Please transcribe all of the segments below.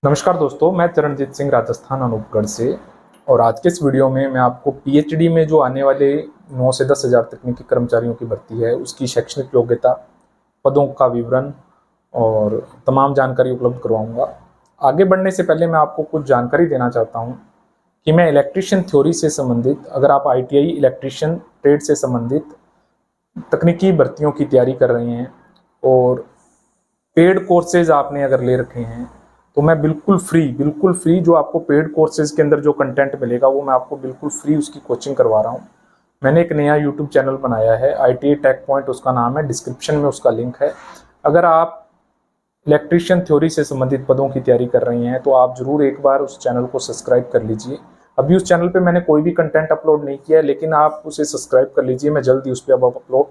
नमस्कार दोस्तों, मैं चरणजीत सिंह राजस्थान अनूपगढ़ से। और आज के इस वीडियो में मैं आपको पीएचडी में जो आने वाले 9 से 10 हज़ार तकनीकी कर्मचारियों की भर्ती है उसकी शैक्षणिक योग्यता, पदों का विवरण और तमाम जानकारी उपलब्ध करवाऊंगा। आगे बढ़ने से पहले मैं आपको कुछ जानकारी देना चाहता हूं कि मैं इलेक्ट्रीशियन थ्योरी से संबंधित, अगर आप आईटीआई इलेक्ट्रीशियन ट्रेड से संबंधित तकनीकी भर्तियों की तैयारी कर रहे हैं और पेड कोर्सेज आपने अगर ले रखे हैं तो मैं बिल्कुल फ्री जो आपको पेड कोर्सेज के अंदर जो कंटेंट मिलेगा वो मैं आपको बिल्कुल फ्री उसकी कोचिंग करवा रहा हूँ। मैंने एक नया यूट्यूब चैनल बनाया है, ITA टेक पॉइंट उसका नाम है, डिस्क्रिप्शन में उसका लिंक है। अगर आप इलेक्ट्रीशियन थ्योरी से संबंधित पदों की तैयारी कर रही हैं तो आप ज़रूर एक बार उस चैनल को सब्सक्राइब कर लीजिए। अभी उस चैनल पे मैंने कोई भी कंटेंट अपलोड नहीं किया है, लेकिन आप उसे सब्सक्राइब कर लीजिए। मैं जल्दी उस पर अब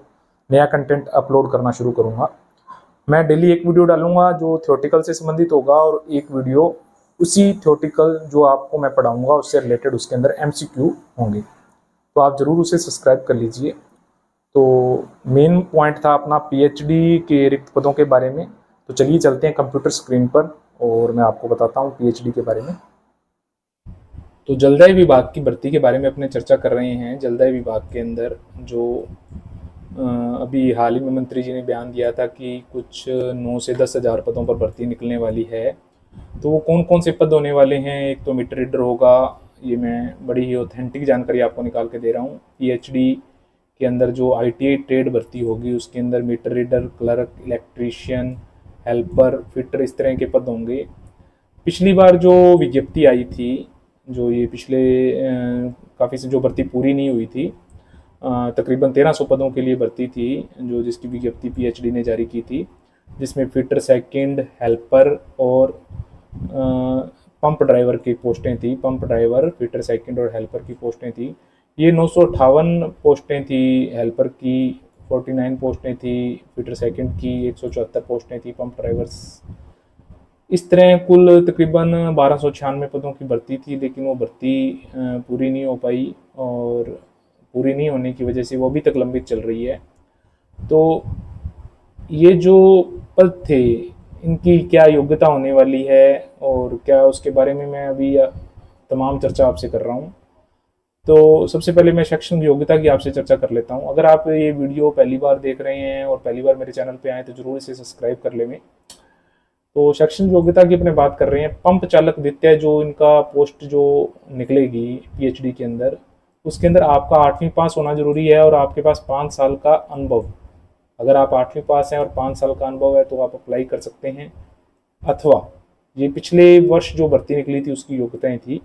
नया कंटेंट अपलोड करना शुरू करूँगा। मैं डेली एक वीडियो डालूंगा जो थ्योरेटिकल से संबंधित होगा और एक वीडियो उसी थ्योरेटिकल जो आपको मैं पढ़ाऊंगा उससे रिलेटेड, उसके अंदर MCQ होंगे, तो आप ज़रूर उसे सब्सक्राइब कर लीजिए। तो मेन पॉइंट था अपना पीएचडी के रिक्त पदों के बारे में। तो चलिए चलते हैं कंप्यूटर स्क्रीन पर और मैं आपको बताता हूँ पीएचडी के बारे में। तो जलदाय विभाग की भर्ती के बारे में अपने चर्चा कर रहे हैं। जलदाय विभाग के अंदर जो अभी हाल ही में मंत्री जी ने बयान दिया था कि कुछ 9 से 10 हज़ार पदों पर भर्ती निकलने वाली है। तो वो कौन कौन से पद होने वाले हैं? एक तो मीटर रीडर होगा, ये मैं बड़ी ही ऑथेंटिक जानकारी आपको निकाल के दे रहा हूँ। पीएचडी के अंदर जो आईटीआई ट्रेड भर्ती होगी उसके अंदर meter reader, clerk, electrician, helper, fitter, इस तरह के पद होंगे। पिछली बार जो विज्ञप्ति आई थी, जो ये पिछले काफ़ी से जो भर्ती पूरी नहीं हुई थी, तकरीबन 1300 पदों के लिए भर्ती थी, जो जिसकी विज्ञप्ति पीएचडी ने जारी की थी, जिसमें फिटर सेकंड, हेल्पर और पंप ड्राइवर की पोस्टें थी। पंप ड्राइवर, फिटर सेकंड और हेल्पर की पोस्टें थी। ये 958 पोस्टें थी हेल्पर की, 49 पोस्टें थी फिटर सेकंड की, 174 पोस्टें थी पंप ड्राइवर्स। इस तरह कुल तकरीबन 1296 पदों की भर्ती थी, लेकिन वो भर्ती पूरी नहीं हो पाई और पूरी नहीं होने की वजह से वो अभी तक लंबित चल रही है। तो ये जो पद थे इनकी क्या योग्यता होने वाली है और क्या, उसके बारे में मैं अभी तमाम चर्चा आपसे कर रहा हूँ। तो सबसे पहले मैं शैक्षणिक योग्यता की आपसे चर्चा कर लेता हूँ। अगर आप ये वीडियो पहली बार देख रहे हैं और पहली बार मेरे चैनल पे आए तो जरूर इसे सब्सक्राइब कर लें। तो शैक्षणिक योग्यता की अपने बात कर रहे हैं। पंप चालक द्वितीय जो इनका पोस्ट जो निकलेगी पीएचडी के अंदर, उसके अंदर आपका 8वीं पास होना जरूरी है और आपके पास 5 साल का अनुभव। अगर आप 8वीं पास हैं और 5 साल का अनुभव है तो आप अप्लाई कर सकते हैं। अथवा ये पिछले वर्ष जो भर्ती निकली थी उसकी योग्यताएं थी।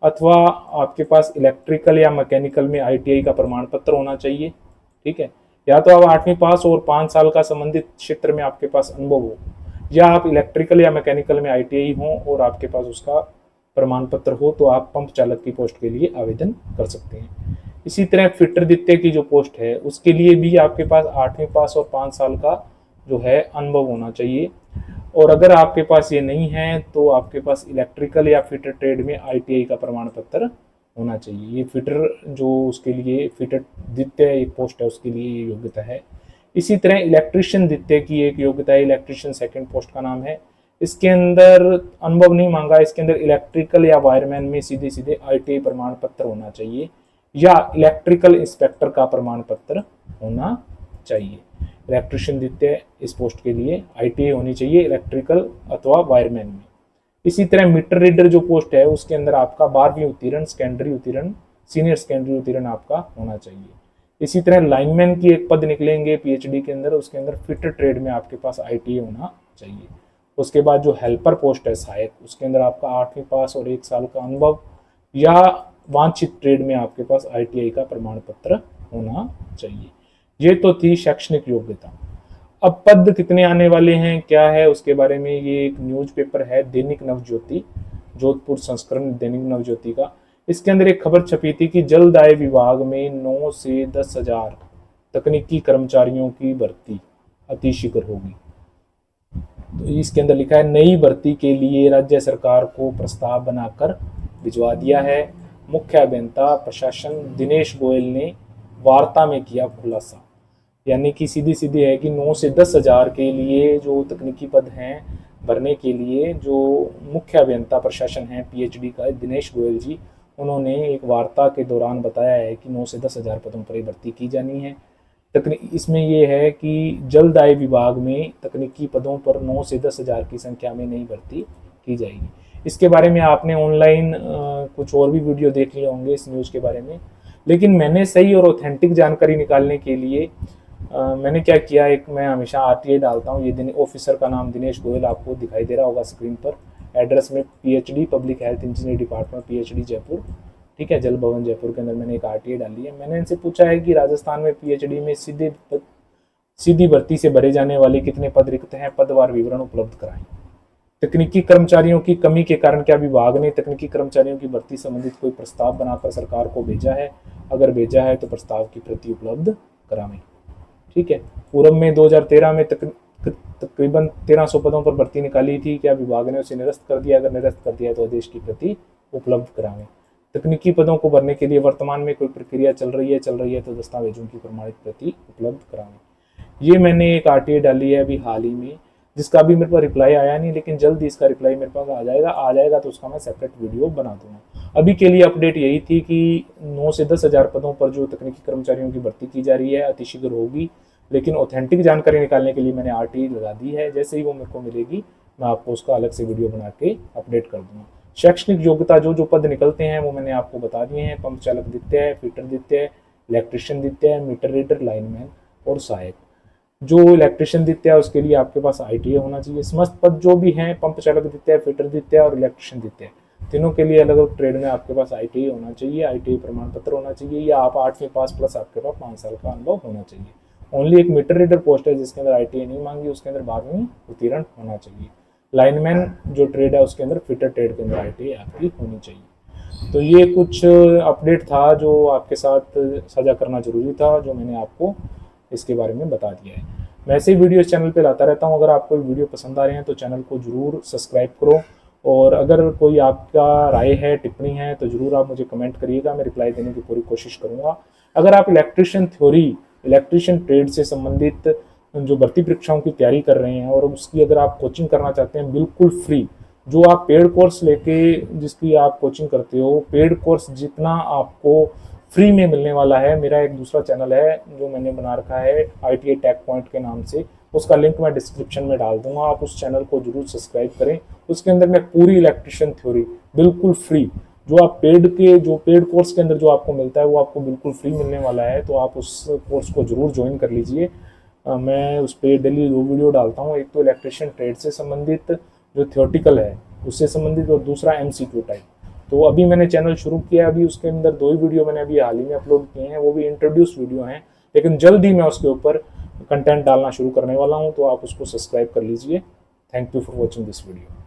अथवा आपके पास इलेक्ट्रिकल या मैकेनिकल में आईटीआई का प्रमाण पत्र होना चाहिए। ठीक है, या तो आप 8वीं पास और 5 साल का संबंधित क्षेत्र में आपके पास अनुभव हो, या आप इलेक्ट्रिकल या मैकेनिकल में आईटीआई हो और आपके पास उसका प्रमाण पत्र हो, तो आप पंप चालक की पोस्ट के लिए आवेदन कर सकते हैं। इसी तरह फिटर द्वितीय की जो पोस्ट है उसके लिए भी आपके पास 8वीं पास और 5 साल का जो है अनुभव होना चाहिए। और अगर आपके पास ये नहीं है तो आपके पास इलेक्ट्रिकल या फिटर ट्रेड में आईटीआई का प्रमाण पत्र होना चाहिए। ये फिटर जो उसके लिए फिटर द्वितीय एक पोस्ट है उसके लिए ये योग्यता है। इसी तरह इलेक्ट्रीशियन द्वितीय की एक योग्यता है, इलेक्ट्रीशियन सेकंड पोस्ट का नाम है। इसके अंदर अनुभव नहीं मांगा, इसके अंदर इलेक्ट्रिकल या वायरमैन में सीधे सीधे आईटीआई प्रमाण पत्र होना चाहिए या इलेक्ट्रिकल इंस्पेक्टर का प्रमाण पत्र होना चाहिए। इलेक्ट्रीशियन द्वितीय इस पोस्ट के लिए आईटीआई होनी चाहिए इलेक्ट्रिकल अथवा वायरमैन में। इसी तरह मीटर रीडर जो पोस्ट है उसके अंदर आपका 12वीं उत्तीर्ण, सेकेंडरी उत्तीर्ण, सीनियर सेकेंडरी उत्तीर्ण आपका होना चाहिए। इसी तरह लाइनमैन की एक पद निकलेंगे पीएचडी के अंदर, उसके अंदर फिटर ट्रेड में आपके पास आईटीआई होना चाहिए। उसके बाद जो हेल्पर पोस्ट है सहायक, उसके अंदर आपका 8वीं पास और 1 साल का अनुभव या वांछित ट्रेड में आपके पास आईटीआई का प्रमाण पत्र होना चाहिए। ये तो थी शैक्षणिक योग्यता। अब पद कितने आने वाले हैं, क्या है उसके बारे में, ये एक न्यूज़पेपर है दैनिक नवज्योति, जोधपुर संस्करण दैनिक नवज्योति का। इसके अंदर एक खबर छपी थी कि जल्द आय विभाग में 9 से 10 हज़ार तकनीकी कर्मचारियों की भर्ती अतिशीघ्र होगी। तो इसके अंदर लिखा है, नई भर्ती के लिए राज्य सरकार को प्रस्ताव बनाकर भिजवा दिया है। मुख्य अभियंता प्रशासन दिनेश गोयल ने वार्ता में किया खुलासा। यानी कि सीधी सीधी है कि 9 से 10 हज़ार के लिए जो तकनीकी पद हैं भरने के लिए जो मुख्य अभियंता प्रशासन है पीएचडी का दिनेश गोयल जी, उन्होंने एक वार्ता के दौरान बताया है कि 9 से 10 हज़ार पदों पर भर्ती की जानी है। इसमें ये है कि जल्द आय विभाग में तकनीकी पदों पर 9 से 10 हज़ार की संख्या में नई भर्ती की जाएगी। इसके बारे में आपने ऑनलाइन कुछ और भी वीडियो देख लिए होंगे इस न्यूज़ के बारे में, लेकिन मैंने सही और ऑथेंटिक जानकारी निकालने के लिए मैंने क्या किया, एक मैं हमेशा आरटीआई डालता हूँ। ये ऑफिसर का नाम दिनेश गोयल आपको दिखाई दे रहा होगा स्क्रीन पर। एड्रेस में PhD public health engineering department PhD Jaipur, ठीक है, जल भवन जयपुर के अंदर मैंने एक आरटीआई डाली है। मैंने इनसे पूछा है कि राजस्थान में पीएचडी में सीधी भर्ती से भरे जाने वाले कितने पद रिक्त हैं, पदवार विवरण उपलब्ध कराएं। तकनीकी कर्मचारियों की कमी के कारण क्या विभाग ने तकनीकी कर्मचारियों की भर्ती संबंधित कोई प्रस्ताव बनाकर सरकार को भेजा है? अगर भेजा है तो प्रस्ताव की प्रति उपलब्ध कराएं। ठीक है, पूर्व में 2013 में तकरीबन 1300 पदों पर भर्ती निकाली थी, क्या विभाग ने उसे निरस्त कर दिया? अगर निरस्त कर दिया तो आदेश की प्रति उपलब्ध कराएं। तकनीकी पदों को भरने के लिए वर्तमान में कोई प्रक्रिया चल रही है तो दस्तावेजों की प्रमाणित प्रति उपलब्ध कराएं। ये मैंने एक आरटीआई डाली है अभी हाल ही में, जिसका अभी मेरे पास रिप्लाई आया नहीं, लेकिन जल्द ही इसका रिप्लाई मेरे पास आ जाएगा तो उसका मैं सेपरेट वीडियो बना दूंगा। अभी के लिए अपडेट यही थी कि 9 से 10 हज़ार पदों पर जो तकनीकी कर्मचारियों की भर्ती की जा रही है अतिशीघ्र होगी, लेकिन ऑथेंटिक जानकारी निकालने के लिए मैंने आरटीआई लगा दी है। जैसे ही वो मेरे को मिलेगी मैं आपको उसका अलग से वीडियो बना के अपडेट कर दूंगा। शैक्षणिक योग्यता जो पद निकलते हैं वो मैंने आपको बता दिए हैं। पंप चालक द्वितीय है, फिटर द्वितीय है, इलेक्ट्रिशियन द्वितीय है, मीटर रीडर, लाइनमैन और सहायक। जो इलेक्ट्रिशियन द्वितीय है उसके लिए आपके पास आईटीआई होना चाहिए। समस्त पद जो भी हैं, पंप चालक द्वितीय, फिटर द्वितीय और इलेक्ट्रिशियन द्वितीय, तीनों के लिए अलग अलग ट्रेड में आपके पास आईटीआई होना चाहिए, आईटीआई प्रमाण पत्र होना चाहिए, या आप 8वीं पास प्लस आपके पास 5 साल का अनुभव होना चाहिए। ओनली एक मीटर रीडर पोस्ट है जिसके अंदर आईटीआई नहीं मांगी, उसके अंदर 12वीं उत्तीर्ण होना चाहिए। लाइनमैन जो ट्रेड है उसके अंदर फिटर ट्रेड के अंदर आईटीआई आपकी होनी चाहिए। तो ये कुछ अपडेट था जो आपके साथ साझा करना जरूरी था, जो मैंने आपको इसके बारे में बता दिया है। मैं ऐसे ही वीडियो इस चैनल पे लाता रहता हूँ। अगर आपको वीडियो पसंद आ रहे हैं तो चैनल को जरूर सब्सक्राइब करो, और अगर कोई आपका राय है, टिप्पणी है तो जरूर आप मुझे कमेंट करिएगा, मैं रिप्लाई देने की पूरी कोशिश करूँगा। अगर आप इलेक्ट्रिशियन ट्रेड से संबंधित जो भर्ती परीक्षाओं की तैयारी कर रहे हैं और उसकी अगर आप कोचिंग करना चाहते हैं बिल्कुल फ्री, जो आप पेड कोर्स लेके जिसकी आप कोचिंग करते हो, पेड कोर्स जितना आपको फ्री में मिलने वाला है, मेरा एक दूसरा चैनल है जो मैंने बना रखा है ITI टेक पॉइंट के नाम से, उसका लिंक मैं डिस्क्रिप्शन में डाल दूंगा। आप उस चैनल को जरूर सब्सक्राइब करें। उसके अंदर मैं पूरी इलेक्ट्रिशियन थ्योरी बिल्कुल फ्री, जो आप पेड कोर्स के अंदर जो आपको मिलता है वो आपको बिल्कुल फ्री मिलने वाला है, तो आप उस कोर्स को जरूर ज्वाइन कर लीजिए। मैं उस पर डेली 2 वीडियो डालता हूँ, एक तो इलेक्ट्रिशियन ट्रेड से संबंधित जो थियोरटिकल है उससे संबंधित, और दूसरा MCQ टाइप। तो अभी मैंने चैनल शुरू किया, अभी उसके अंदर 2 ही वीडियो मैंने अभी हाल ही में अपलोड किए हैं, वो भी इंट्रोड्यूस वीडियो हैं, लेकिन जल्द ही मैं उसके ऊपर कंटेंट डालना शुरू करने वाला हूँ, तो आप उसको सब्सक्राइब कर लीजिए। Thank you for watching this video.